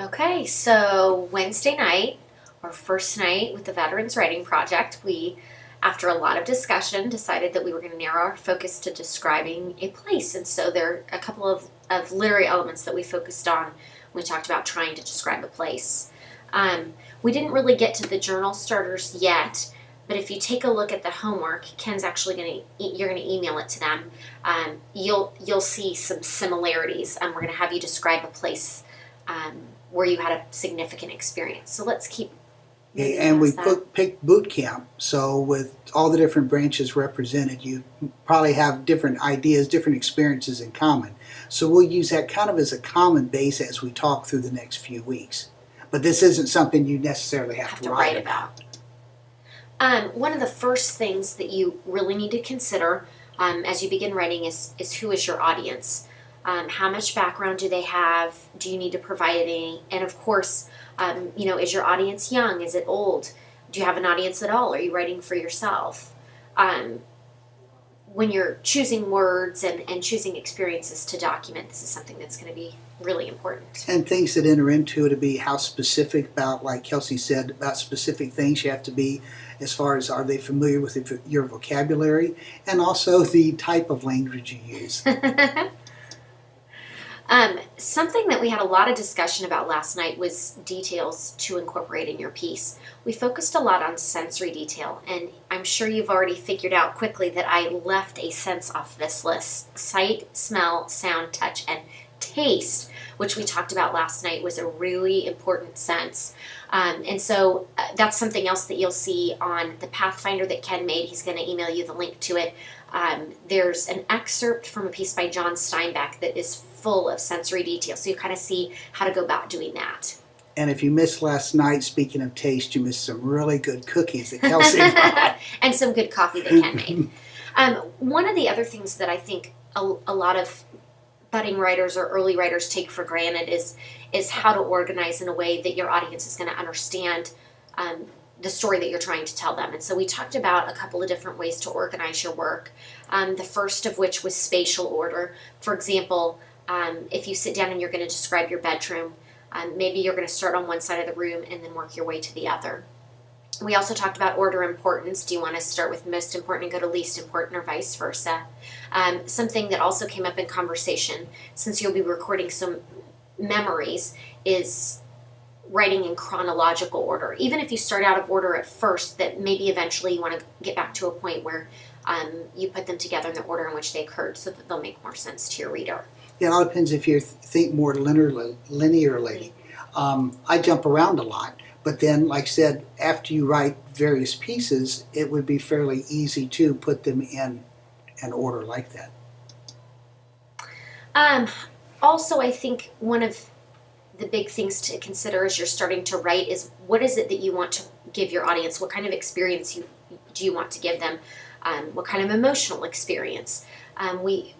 Okay, so Wednesday night, our first night with the Veterans Writing Project, we, after a lot of discussion, decided that we were going to narrow our focus to describing a place. And so there are a couple of literary elements that we focused on when we talked about trying to describe a place. We didn't really get to the journal starters yet, but if you take a look at the homework, Ken's actually you're going to email it to them. You'll see some similarities. We're going to have you describe a place where you had a significant experience. So let's keep moving And we past that. picked boot camp. So with all the different branches represented, you probably have different ideas, different experiences in common. So we'll use that kind of as a common base as we talk through the next few weeks. But this isn't something you necessarily have to write about. One of the first things that you really need to consider as you begin writing is who is your audience? How much background do they have? Do you need to provide any? And of course, is your audience young? Is it old? Do you have an audience at all? Are you writing for yourself? When you're choosing words and choosing experiences to document, this is something that's going to be really important. And things that enter into it to be how specific about, like Kelsey said, about specific things you have to be as far as are they familiar with your vocabulary and also the type of language you use. Something that we had a lot of discussion about last night was details to incorporate in your piece. We focused a lot on sensory detail, and I'm sure you've already figured out quickly that I left a sense off this list. Sight, smell, sound, touch, and taste, which we talked about last night, was a really important sense. And so that's something else that you'll see on the Pathfinder that Ken made. He's going to email you the link to it. There's an excerpt from a piece by John Steinbeck that is full of sensory detail, so you kind of see how to go about doing that. And if you missed last night, speaking of taste, you missed some really good cookies that Kelsey brought. And some good coffee that Ken made. One of the other things that I think a lot of budding writers or early writers take for granted is how to organize in a way that your audience is going to understand the story that you're trying to tell them. And so we talked about a couple of different ways to organize your work. The first of which was spatial order. For example, if you sit down and you're going to describe your bedroom, maybe you're going to start on one side of the room and then work your way to the other. We also talked about order importance. Do you want to start with most important and go to least important, or vice versa? Something that also came up in conversation, since you'll be recording some memories, is writing in chronological order. Even if you start out of order at first, that maybe eventually you want to get back to a point where you put them together in the order in which they occurred so that they'll make more sense to your reader. Yeah, it all depends if you think more linearly. I jump around a lot, but then, like I said, after you write various pieces, it would be fairly easy to put them in an order like that. Also, I think one of the big things to consider as you're starting to write is what is it that you want to give your audience? What kind of experience do you want to give them? What kind of emotional experience? We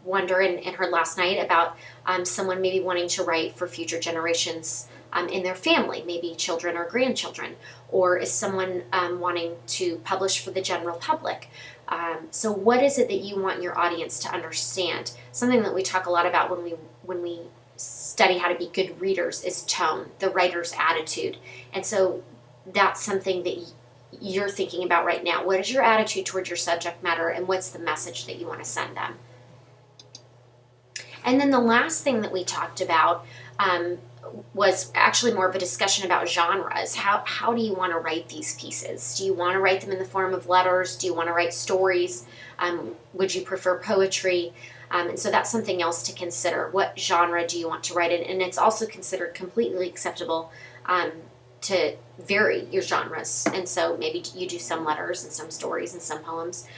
wonder and heard last night about someone maybe wanting to write for future generations in their family, maybe children or grandchildren, or is someone wanting to publish for the general public? So what is it that you want your audience to understand? Something that we talk a lot about when we study how to be good readers is tone, the writer's attitude. And so that's something that you're thinking about right now. What is your attitude towards your subject matter, and what's the message that you want to send them? And then the last thing that we talked about was actually more of a discussion about genres. How do you want to write these pieces? Do you want to write them in the form of letters? Do you want to write stories? Would you prefer poetry? And so that's something else to consider. What genre do you want to write in? And it's also considered completely acceptable to vary your genres. And so maybe you do some letters and some stories and some poems,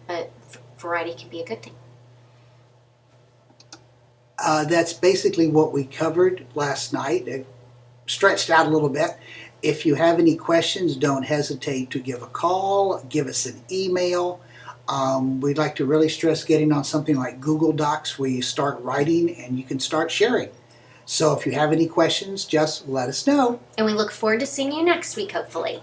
but variety can be a good thing. That's basically what we covered last night. It stretched out a little bit. If you have any questions, don't hesitate to give a call, give us an email. We'd like to really stress getting on something like Google Docs where you start writing and you can start sharing. So if you have any questions, just let us know. And we look forward to seeing you next week, hopefully.